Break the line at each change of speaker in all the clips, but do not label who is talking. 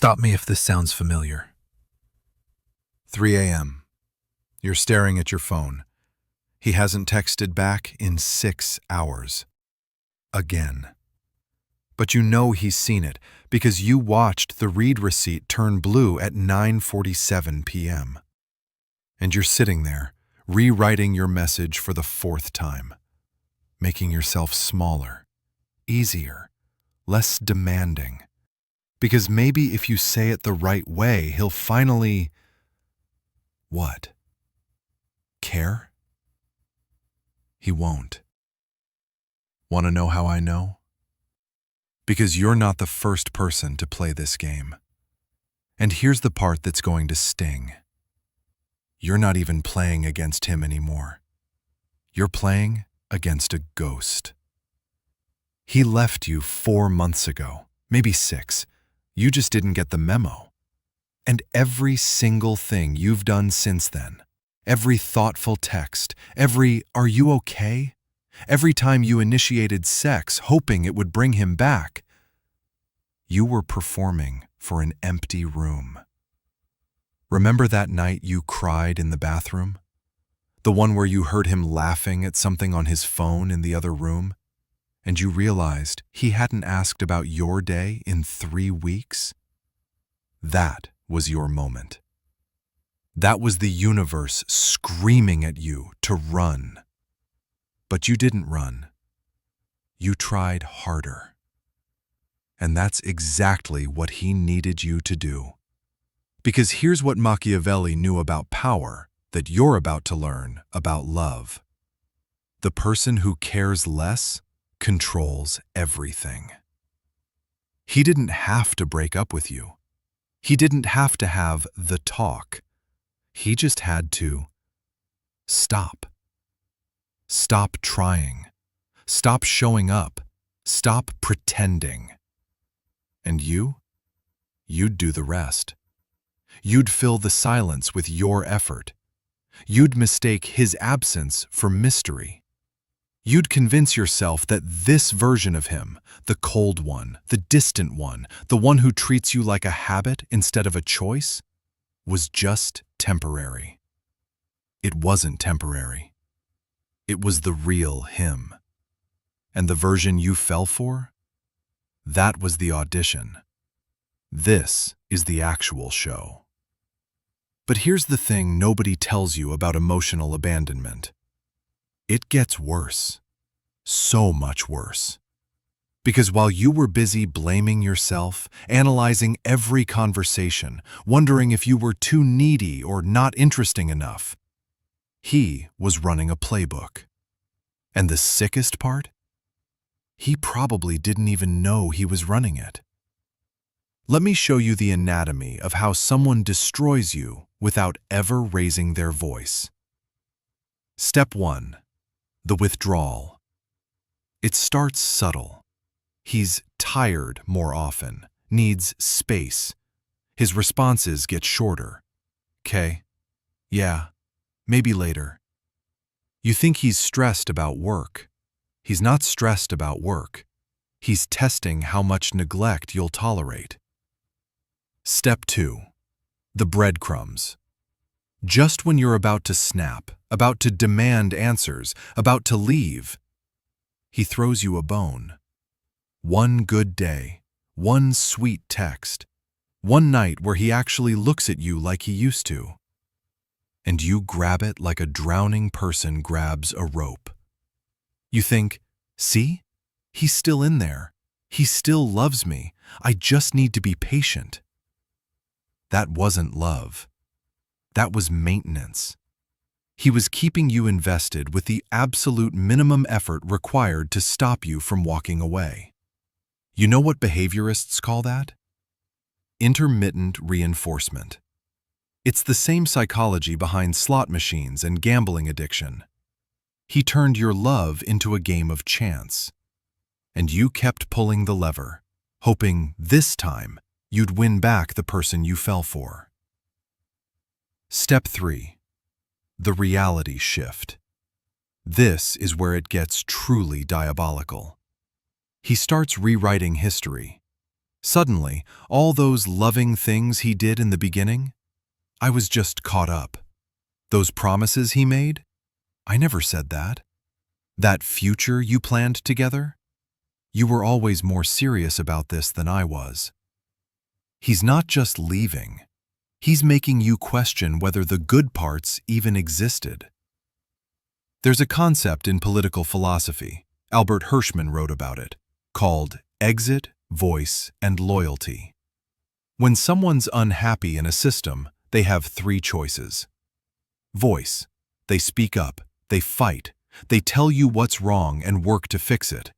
Stop me if this sounds familiar. 3 a.m. You're staring at your phone. He hasn't texted back in 6 hours. Again. But you know he's seen it because you watched the read receipt turn blue at 9:47 p.m. And you're sitting there, rewriting your message for the 4th time, making yourself smaller, easier, less demanding. Because maybe if you say it the right way, he'll finally... what? Care? He won't. Want to know how I know? Because you're not the first person to play this game. And here's the part that's going to sting. You're not even playing against him anymore. You're playing against a ghost. He left you 4 months ago, maybe 6. You just didn't get the memo. And every single thing you've done since then, every thoughtful text, every "are you okay?" every time you initiated sex hoping it would bring him back, you were performing for an empty room. Remember that night you cried in the bathroom? The one where you heard him laughing at something on his phone in the other room? And you realized he hadn't asked about your day in 3 weeks? That was your moment. That was the universe screaming at you to run. But you didn't run. You tried harder. And that's exactly what he needed you to do. Because here's what Machiavelli knew about power that you're about to learn about love. The person who cares less controls everything. He didn't have to break up with you. He didn't have to have the talk. He just had to stop. Stop trying. Stop showing up. Stop pretending. And you'd do the rest. You'd fill the silence with your effort. You'd mistake his absence for mystery. You'd convince yourself that this version of him, the cold one, the distant one, the one who treats you like a habit instead of a choice, was just temporary. It wasn't temporary. It was the real him. And the version you fell for? That was the audition. This is the actual show. But here's the thing nobody tells you about emotional abandonment. It gets worse. So much worse. Because while you were busy blaming yourself, analyzing every conversation, wondering if you were too needy or not interesting enough, he was running a playbook. And the sickest part? He probably didn't even know he was running it. Let me show you the anatomy of how someone destroys you without ever raising their voice. Step 1. The withdrawal. It starts subtle. He's tired more often, needs space. His responses get shorter. "'Kay. Yeah. Maybe later." You think he's stressed about work. He's not stressed about work. He's testing how much neglect you'll tolerate. Step 2. The breadcrumbs. Just when you're about to snap, about to demand answers, about to leave, he throws you a bone. One good day, one sweet text, one night where he actually looks at you like he used to. And you grab it like a drowning person grabs a rope. You think, see? He's still in there. He still loves me. I just need to be patient. That wasn't love. That was maintenance. He was keeping you invested with the absolute minimum effort required to stop you from walking away. You know what behaviorists call that? Intermittent reinforcement. It's the same psychology behind slot machines and gambling addiction. He turned your love into a game of chance. And you kept pulling the lever, hoping this time you'd win back the person you fell for. Step 3. The reality shift. This is where it gets truly diabolical. He starts rewriting history. Suddenly, all those loving things he did in the beginning, I was just caught up. Those promises he made, I never said that. That future you planned together, you were always more serious about this than I was. He's not just leaving. He's making you question whether the good parts even existed. There's a concept in political philosophy, Albert Hirschman wrote about it, called exit, voice, and loyalty. When someone's unhappy in a system, they have three choices. Voice. They speak up, they fight, they tell you what's wrong and work to fix it.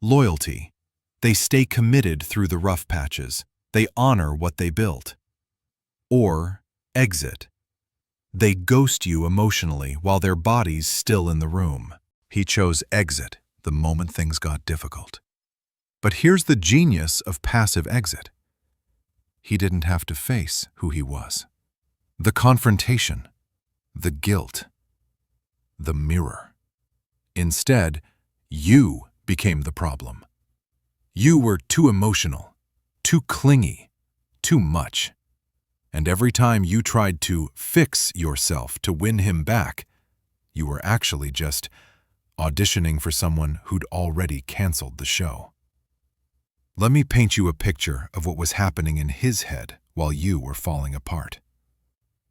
Loyalty. They stay committed through the rough patches, they honor what they built. Or exit. They ghost you emotionally while their body's still in the room. He chose exit the moment things got difficult. But here's the genius of passive exit. He didn't have to face who he was. The confrontation, the guilt, the mirror. Instead, you became the problem. You were too emotional, too clingy, too much. And every time you tried to fix yourself to win him back, you were actually just auditioning for someone who'd already canceled the show. Let me paint you a picture of what was happening in his head while you were falling apart.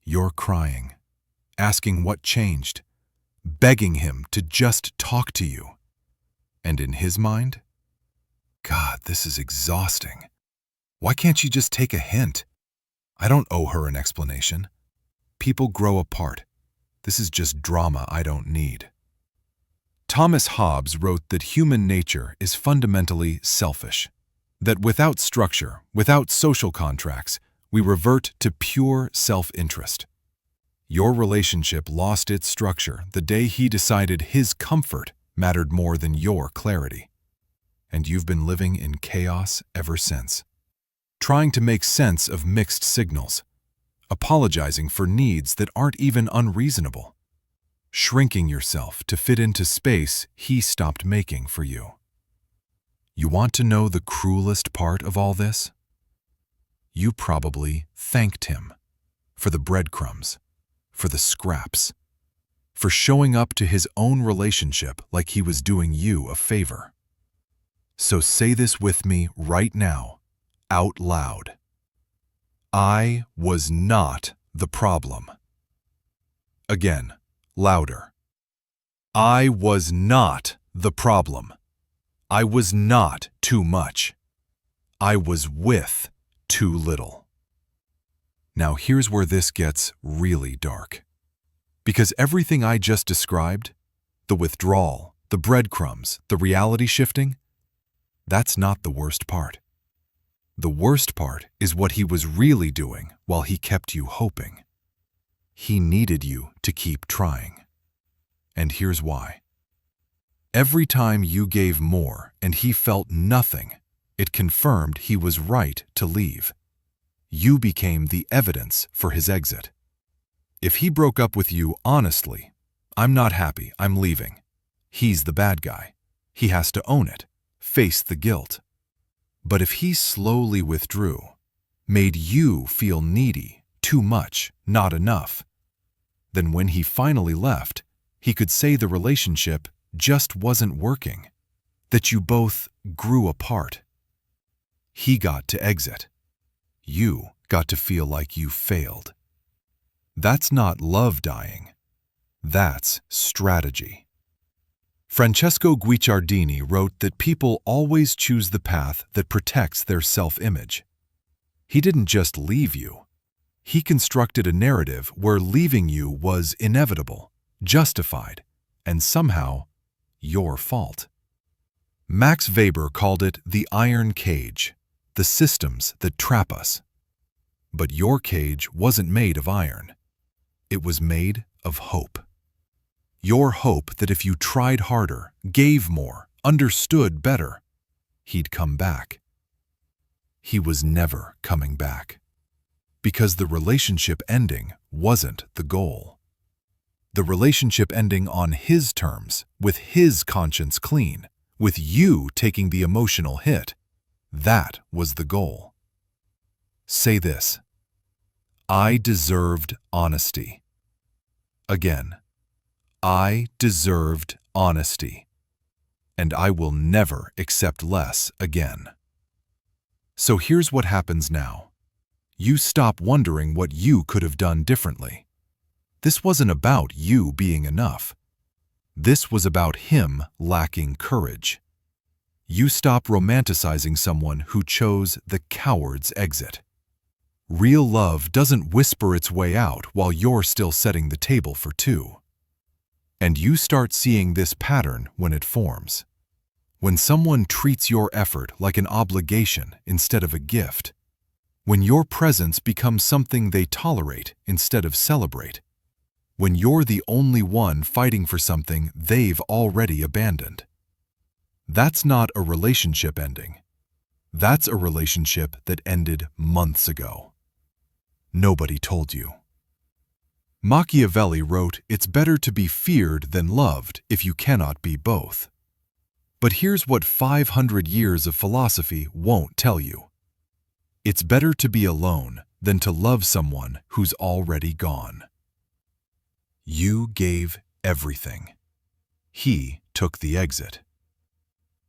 You're crying, asking what changed, begging him to just talk to you. And in his mind, God, this is exhausting. Why can't you just take a hint? I don't owe her an explanation. People grow apart. This is just drama I don't need. Thomas Hobbes wrote that human nature is fundamentally selfish, that without structure, without social contracts, we revert to pure self-interest. Your relationship lost its structure the day he decided his comfort mattered more than your clarity. And you've been living in chaos ever since, trying to make sense of mixed signals, apologizing for needs that aren't even unreasonable, shrinking yourself to fit into space he stopped making for you. You want to know the cruelest part of all this? You probably thanked him for the breadcrumbs, for the scraps, for showing up to his own relationship like he was doing you a favor. So say this with me right now, out loud. I was not the problem. Again, louder. I was not the problem. I was not too much. I was with too little. Now here's where this gets really dark. Because everything I just described, the withdrawal, the breadcrumbs, the reality shifting, that's not the worst part. The worst part is what he was really doing while he kept you hoping. He needed you to keep trying. And here's why. Every time you gave more and he felt nothing, it confirmed he was right to leave. You became the evidence for his exit. If he broke up with you honestly, I'm not happy, I'm leaving. He's the bad guy. He has to own it, face the guilt. But if he slowly withdrew, made you feel needy, too much, not enough, then when he finally left, he could say the relationship just wasn't working, that you both grew apart. He got to exit. You got to feel like you failed. That's not love dying. That's strategy. Francesco Guicciardini wrote that people always choose the path that protects their self-image. He didn't just leave you. He constructed a narrative where leaving you was inevitable, justified, and somehow your fault. Max Weber called it the iron cage, the systems that trap us. But your cage wasn't made of iron. It was made of hope. Your hope that if you tried harder, gave more, understood better, he'd come back. He was never coming back. Because the relationship ending wasn't the goal. The relationship ending on his terms, with his conscience clean, with you taking the emotional hit, That was the goal. Say this: I deserved honesty. Again, I deserved honesty, and I will never accept less again. So here's what happens now. You stop wondering what you could have done differently. This wasn't about you being enough. This was about him lacking courage. You stop romanticizing someone who chose the coward's exit. Real love doesn't whisper its way out while you're still setting the table for two. And you start seeing this pattern when it forms. When someone treats your effort like an obligation instead of a gift. When your presence becomes something they tolerate instead of celebrate. When you're the only one fighting for something they've already abandoned. That's not a relationship ending. That's a relationship that ended months ago. Nobody told you. Machiavelli wrote, "It's better to be feared than loved if you cannot be both." But here's what 500 years of philosophy won't tell you. It's better to be alone than to love someone who's already gone. You gave everything. He took the exit.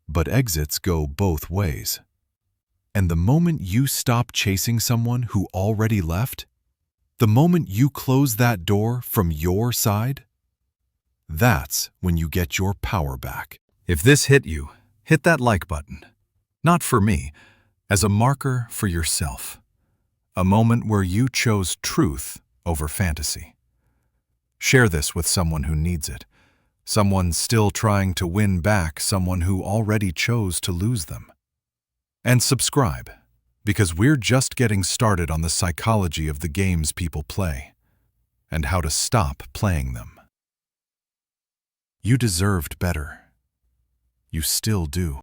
But exits go both ways. And the moment you stop chasing someone who already left, the moment you close that door from your side, that's when you get your power back. If this hit you, hit that like button. Not for me, as a marker for yourself. A moment where you chose truth over fantasy. Share this with someone who needs it. Someone still trying to win back someone who already chose to lose them. And subscribe, because we're just getting started on the psychology of the games people play, and how to stop playing them. You deserved better. You still do.